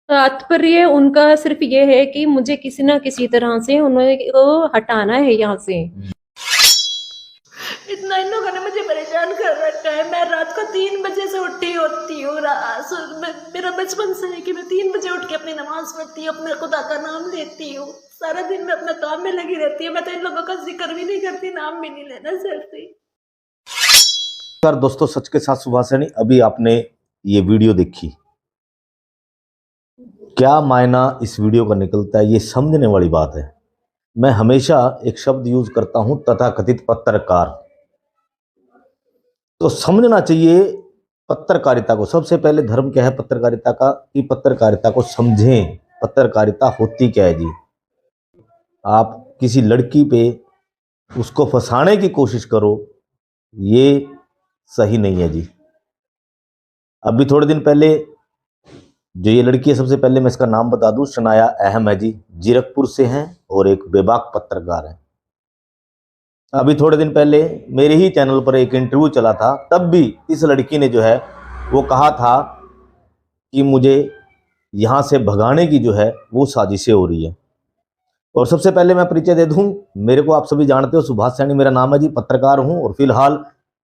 तात्पर्य उनका सिर्फ ये है कि मुझे किसी ना किसी तरह से उनको हटाना है यहाँ से। इतना इन लोगों ने मुझे परेशान कर रखा है। मैं रात को 3 बजे से उठी होती हूँ। मेरा बचपन से है कि मैं 3 बजे उठ के अपनी नमाज पढ़ती हूँ, अपने खुदा का नाम लेती हूँ। सारा दिन मैं अपने काम में लगी रहती हूँ। मैं तो इन लोगों का जिक्र भी नहीं करती, नाम भी नहीं लेना चाहती। नमस्कार दोस्तों, सच के साथ सुभाषिनी। अभी आपने ये वीडियो देखी, क्या मायना इस वीडियो का निकलता है ये समझने वाली बात है। मैं हमेशा एक शब्द यूज करता हूं, तथाकथित पत्रकार। तो समझना चाहिए पत्रकारिता को। सबसे पहले धर्म क्या है पत्रकारिता का, कि पत्रकारिता को समझें। पत्रकारिता होती क्या है जी। आप किसी लड़की पे उसको फंसाने की कोशिश करो, ये सही नहीं है जी। अभी थोड़े दिन पहले जो ये लड़की है, सबसे पहले मैं इसका नाम बता दूं, शनाया अहम है जी, जीरकपुर से हैं और एक बेबाक पत्रकार है। अभी थोड़े दिन पहले मेरे ही चैनल पर एक इंटरव्यू चला था, तब भी इस लड़की ने जो है वो कहा था कि मुझे यहाँ से भगाने की जो है वो साजिशें हो रही है। और सबसे पहले मैं परिचय दे दूं, मेरे को आप सभी जानते हो, सुभाष सैनी मेरा नाम है जी, पत्रकार हूं। और फिलहाल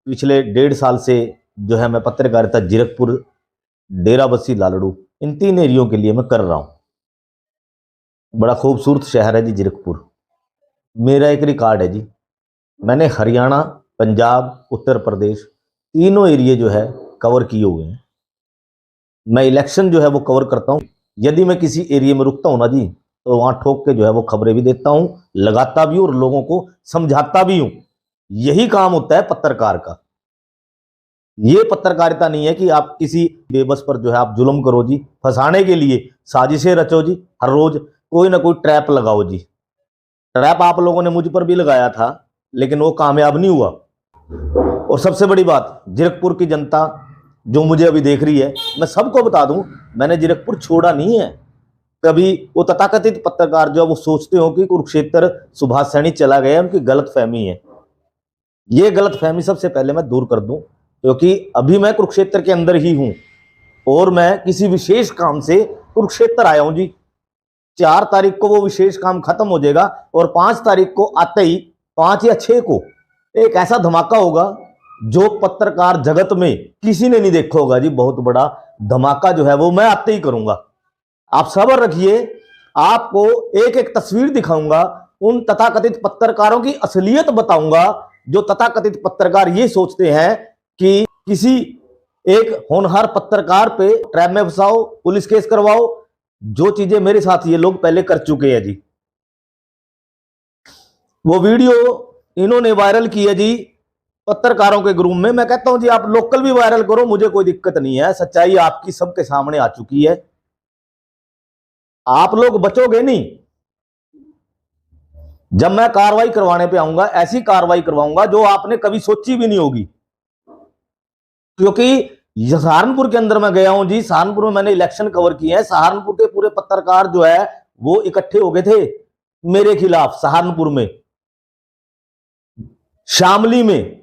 पिछले 1.5 साल से जो है मैं पत्रकारिता जीरकपुर, डेराबस्सी, लालड़ू, इन 3 एरियो के लिए मैं कर रहा हूं। बड़ा खूबसूरत शहर है जी जीरकपुर। मेरा एक रिकॉर्ड है जी, मैंने हरियाणा, पंजाब, उत्तर प्रदेश, तीनों एरिए जो है कवर किए हुए हैं। मैं इलेक्शन जो है वो कवर करता हूं। यदि मैं किसी एरिया में रुकता हूं ना जी, तो वहां ठोक के जो है वो खबरें भी देता हूं, लगाता भी हूं और लोगों को समझाता भी हूं। यही काम होता है पत्रकार का। ये पत्रकारिता नहीं है कि आप किसी बेबस पर जो है आप जुल्म करो जी, फंसाने के लिए साजिशें रचो जी, हर रोज कोई ना कोई ट्रैप लगाओ जी। ट्रैप आप लोगों ने मुझ पर भी लगाया था, लेकिन वो कामयाब नहीं हुआ। और सबसे बड़ी बात, जीरकपुर की जनता जो मुझे अभी देख रही है, मैं सबको बता दूं, मैंने जीरकपुर छोड़ा नहीं है कभी। वो तथाकथित पत्रकार जो वो सोचते हो कि कुरुक्षेत्र सुभाष सैनी चला गया, उनकी गलत फहमी है। ये गलत फहमी सबसे पहले मैं दूर कर दूं, क्योंकि अभी मैं कुरुक्षेत्र के अंदर ही हूं और मैं किसी विशेष काम से कुरुक्षेत्र आया हूं जी। 4 तारीख को वो विशेष काम खत्म हो जाएगा और 5 तारीख को आते ही, 5 या 6 को एक ऐसा धमाका होगा जो पत्रकार जगत में किसी ने नहीं देखा होगा जी। बहुत बड़ा धमाका जो है वो मैं आते ही करूंगा। आप सब्र रखिए, आपको एक एक तस्वीर दिखाऊंगा, उन तथाकथित पत्रकारों की असलियत बताऊंगा जो तथाकथित पत्रकार ये सोचते हैं कि किसी एक होनहार पत्रकार पे ट्रैप में फंसाओ, पुलिस केस करवाओ। जो चीजें मेरे साथ ये लोग पहले कर चुके हैं जी। वो वीडियो इन्होंने वायरल की है जी पत्रकारों के ग्रुप में। मैं कहता हूं जी, आप लोकल भी वायरल करो, मुझे कोई दिक्कत नहीं है। सच्चाई आपकी सबके सामने आ चुकी है, आप लोग बचोगे नहीं। जब मैं कार्रवाई करवाने पे आऊंगा, ऐसी कार्रवाई करवाऊंगा जो आपने कभी सोची भी नहीं होगी। क्योंकि सहारनपुर के अंदर मैं गया हूं जी, सहारनपुर में मैंने इलेक्शन कवर किए हैं। सहारनपुर के पूरे पत्रकार जो है वो इकट्ठे हो गए थे मेरे खिलाफ। सहारनपुर में, शामली में,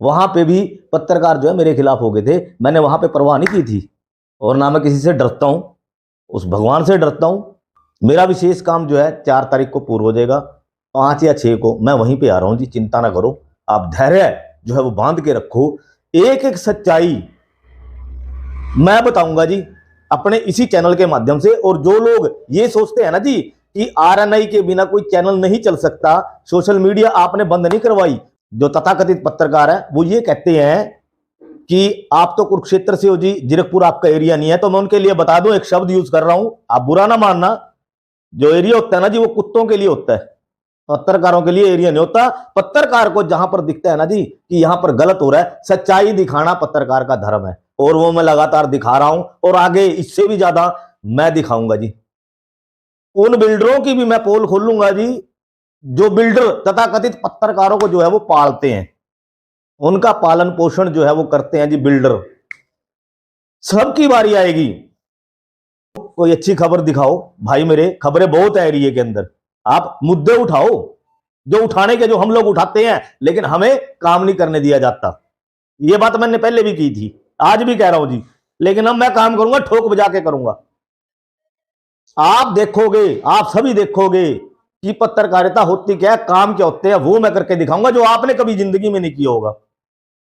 वहां पे भी पत्रकार जो है मेरे खिलाफ हो गए थे। मैंने वहां पे परवाह नहीं की थी और ना मैं किसी से डरता हूं, उस भगवान से डरता हूं। मेरा विशेष काम जो है 4 तारीख को पूर्ण हो जाएगा, 5 या 6 को मैं वहीं पे आ रहा हूं जी। चिंता ना करो, आप धैर्य जो है वो बांध के रखो। एक एक सच्चाई मैं बताऊंगा जी अपने इसी चैनल के माध्यम से। और जो लोग ये सोचते हैं ना जी कि आरएनआई के बिना कोई चैनल नहीं चल सकता, सोशल मीडिया आपने बंद नहीं करवाई, जो तथाकथित पत्रकार है वो ये कहते हैं कि आप तो कुरुक्षेत्र से हो जी, जीरकपुर आपका एरिया नहीं है। तो मैं उनके लिए बता दूं, एक शब्द यूज कर रहा हूं, आप बुरा ना मानना। जो एरिया होता है ना जी, वो कुत्तों के लिए होता है, पत्रकारों के लिए एरिया नहीं होता। पत्रकार को जहां पर दिखता है ना जी कि यहां पर गलत हो रहा है, सच्चाई दिखाना पत्रकार का धर्म है। और वो मैं लगातार दिखा रहा हूं और आगे इससे भी ज्यादा मैं दिखाऊंगा जी। उन बिल्डरों की भी मैं पोल खोलूंगा जी, जो बिल्डर तथाकथित पत्रकारों को जो है वो पालते हैं, उनका पालन पोषण जो है वो करते हैं जी बिल्डर। सबकी बारी आएगी। कोई अच्छी खबर दिखाओ भाई, मेरे खबरें बहुत है एरिया के अंदर। आप मुद्दे उठाओ, जो उठाने के जो हम लोग उठाते हैं, लेकिन हमें काम नहीं करने दिया जाता। ये बात मैंने पहले भी की थी, आज भी कह रहा हूं जी, लेकिन अब मैं काम करूंगा, ठोक बजा के करूंगा। आप देखोगे, आप सभी देखोगे कि पत्रकारिता होती क्या है, काम क्या होते हैं, वो मैं करके दिखाऊंगा जो आपने कभी जिंदगी में नहीं किया होगा।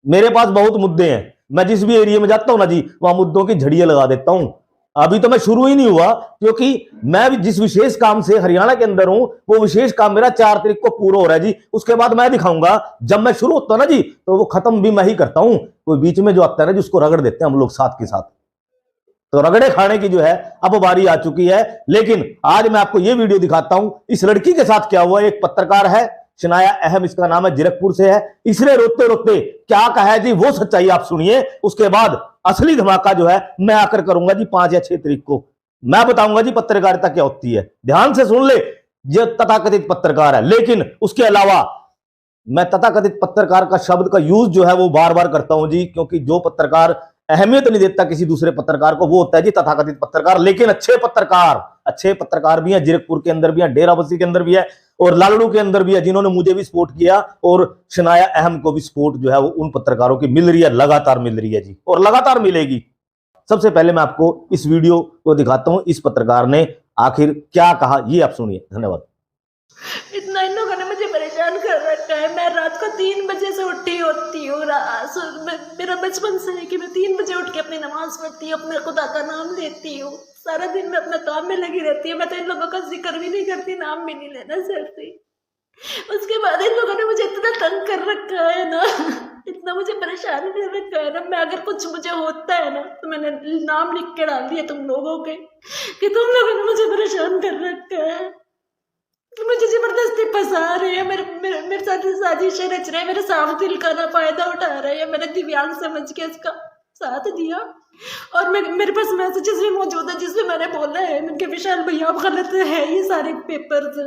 मेरे पास बहुत मुद्दे हैं, मैं जिस भी एरिया में जाता हूं ना जी, वहां मुद्दों की झड़ियां लगा देता हूं। अभी तो मैं शुरू ही नहीं हुआ, क्योंकि मैं भी जिस विशेष काम से हरियाणा के अंदर हूं, वो विशेष काम मेरा 4 तारीख को पूरा हो रहा है जी। उसके बाद मैं दिखाऊंगा, जब मैं शुरू होता ना जी, तो वो खत्म भी मैं ही करता हूं। कोई बीच में जो आता है ना जी, उसको रगड़ देते हैं हम लोग साथ के साथ। तो रगड़े खाने की जो है अब बारी आ चुकी है। लेकिन आज मैं आपको ये वीडियो दिखाता हूं, इस लड़की के साथ क्या हुआ। एक पत्रकार है, शनाया अहम इसका नाम है, जीरकपुर से है। इसने रोते रोते क्या कहा है जी, वो सच्चाई आप सुनिए। उसके बाद असली धमाका जो है मैं आकर करूंगा जी 5 या 6 तारीख को। मैं बताऊंगा जी पत्रकारिता क्या होती है। ध्यान से सुन ले, ये तथाकथित पत्रकार है, लेकिन उसके अलावा मैं तथाकथित पत्रकार का शब्द का यूज जो है वो बार बार करता हूं जी, क्योंकि जो पत्रकार अहमियत नहीं देता किसी दूसरे पत्रकार को, वो होता है जी तथाकथित पत्रकार। लेकिन अच्छे पत्रकार भी हैं, जीरकपुर के अंदर भी हैं, डेराबस्सी के अंदर भी है, और लालड़ू के अंदर भी है, जिन्होंने मुझे भी सपोर्ट किया, और शनाया अहम को भी सपोर्ट जो है वो उन पत्रकारों की मिल रही है, लगातार मिल रही है जी, और लगातार मिलेगी। सबसे पहले मैं आपको इस वीडियो को दिखाता हूं, इस पत्रकार ने आखिर क्या कहा, ये आप सुनिए। धन्यवाद। इतना इन लोगों ने मुझे परेशान कर रखा है। मैं रात को 3 बजे से उठी होती हूँ। मेरा बचपन से है कि मैं 3 बजे उठ के अपनी नमाज पढ़ती हूँ, अपने खुदा का नाम लेती हूँ। सारा दिन मैं अपने काम में लगी रहती हूँ। मैं तो इन लोगों का जिक्र भी नहीं करती, नाम भी नहीं लेना चाहती। उसके बाद इन लोगों ने मुझे इतना तंग कर रखा है ना, इतना मुझे परेशान कर रखा है ना। मैं अगर कुछ मुझे होता है ना, तो मैंने नाम लिख के डाल दिया तुम लोगों के, कि तुम लोगों ने मुझे परेशान कर रखा है, मुझे जबरदस्ती फंसा रहे हैं, मेरे साथ साजिशें रच रहे हैं, मेरे साफ दिल का ना फायदा उठा रहे हैं। मैंने दिव्यांग समझ के इसका साथ दिया, और मेरे पास मैसेजेस भी मौजूद है जिसमें मैंने बोला है मैंने, विशाल भैया आप गलत है ये सारे पेपर्स।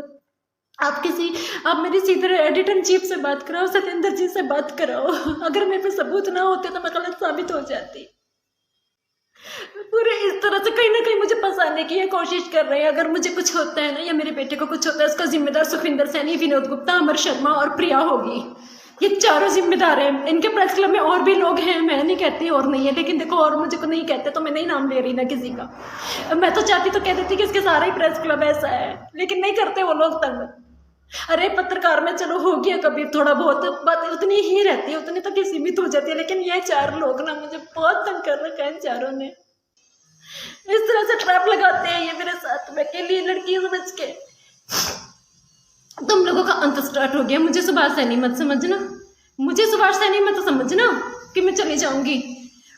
आप मेरी सीधे एडिटर इन चीफ से बात कराओ, सत्येंद्र जी से बात कराओ। अगर मेरे पे सबूत ना होते तो मैं गलत साबित हो जाती। पूरे इस तरह से कहीं ना कहीं मुझे फंसाने की कोशिश कर रहे हैं। अगर मुझे कुछ होता है ना, या मेरे बेटे को कुछ होता है, उसका जिम्मेदार सुखविंदर सैनी, विनोद गुप्ता, अमर शर्मा और प्रिया होगी। ये चारों जिम्मेदार हैं। इनके प्रेस क्लब में और भी लोग हैं, मैं नहीं कहती और नहीं है, लेकिन देखो और मुझे को नहीं कहते तो मैं नहीं नाम ले रही ना किसी का। मैं तो चाहती तो कह देती कि इसके सारा ही प्रेस क्लब ऐसा है, लेकिन नहीं करते वो लोग तंग। अरे पत्रकार में चलो हो गया कभी थोड़ा बहुत, बात उतनी ही रहती है, उतनी तक ही सीमित हो जाती है। लेकिन ये 4 लोग ना मुझे बहुत तंग कर रखा है। चारों ने इस तरह से ट्रैप लगाते हैं ये मेरे साथ। मैं अकेली लड़की समझ के, तुम लोगों का अंत स्टार्ट हो गया। मुझे सुभाष सैनी मत समझना, मुझे सुभाष सैनी मत समझना कि मैं चली जाऊंगी।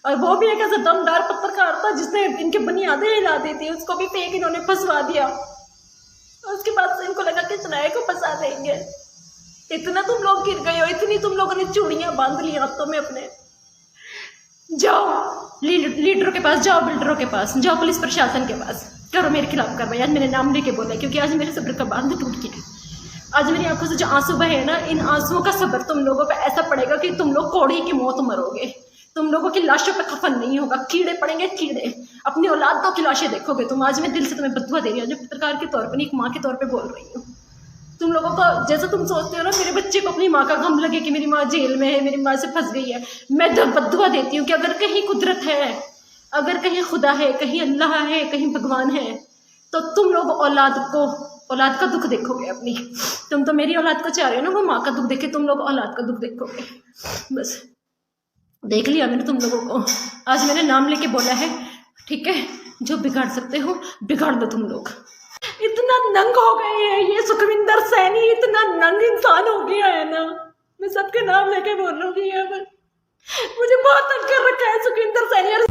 और वो भी एक ऐसा दमदार पत्रकार था जिसने इनके बुनियादें हिला दी थी, उसको भी फेक इन्होंने फंसवा दिया। उसके बाद से इनको लगा कि सुनाए को फंसा देंगे। इतना तुम लोग गिर गए हो, इतनी तुम लोगों ने चूड़ियां बांध ली हाथों में अपने। जाओ लीडरों के पास, जाओ बिल्डरों के पास, जाओ पुलिस प्रशासन के पास, करो मेरे खिलाफ कार्रवाई। आज मैंने नाम लेके बोला, क्योंकि आज मेरे सब्र का बांध टूट गया। आज मेरी आंखों से जो आंसू बहे ना, इन आंसुओं का सब्र तुम लोगों पे ऐसा पड़ेगा कि तुम लोग कौड़ी की मौत मरोगे। तुम लोगों की लाशों पे कफन नहीं होगा, कीड़े पड़ेंगे, कीड़े। अपनी औलादों की लाशें देखोगे तुम। आज मैं दिल से तुम्हें बदुआ दे रही हूँ, जो पत्रकार के तौर पर नहीं, एक माँ के तौर पर बोल रही हूँ। तुम लोगों को जैसा तुम सोचते हो ना, मेरे बच्चे को अपनी माँ का गम लगे कि मेरी माँ जेल में है, मेरी माँ से फंस गई है। मैं तो बदुआ देती हूँ कि अगर कहीं कुदरत है, अगर कहीं खुदा है, कहीं अल्लाह है, कहीं भगवान है, तो तुम लोग औलाद का दुख देखोगे अपनी। तुम तो मेरी औलाद को चाह रहे हो ना, वो माँ का दुख देखे, तुम लोग औलाद का दुख देखोगे। बस देख लिया मैंने तुम लोगों को। आज मैंने नाम लेके बोला है, ठीक है, जो बिगाड़ सकते हो बिगाड़ दो तुम लोग। इतना नंग हो गए हैं ये सुखविंदर सैनी, इतना नंग इंसान हो गया है ना, मैं सबके नाम लेके बोलूंगी अब। मुझे बहुत तंग कर रखा है सुखविंदर सैनी और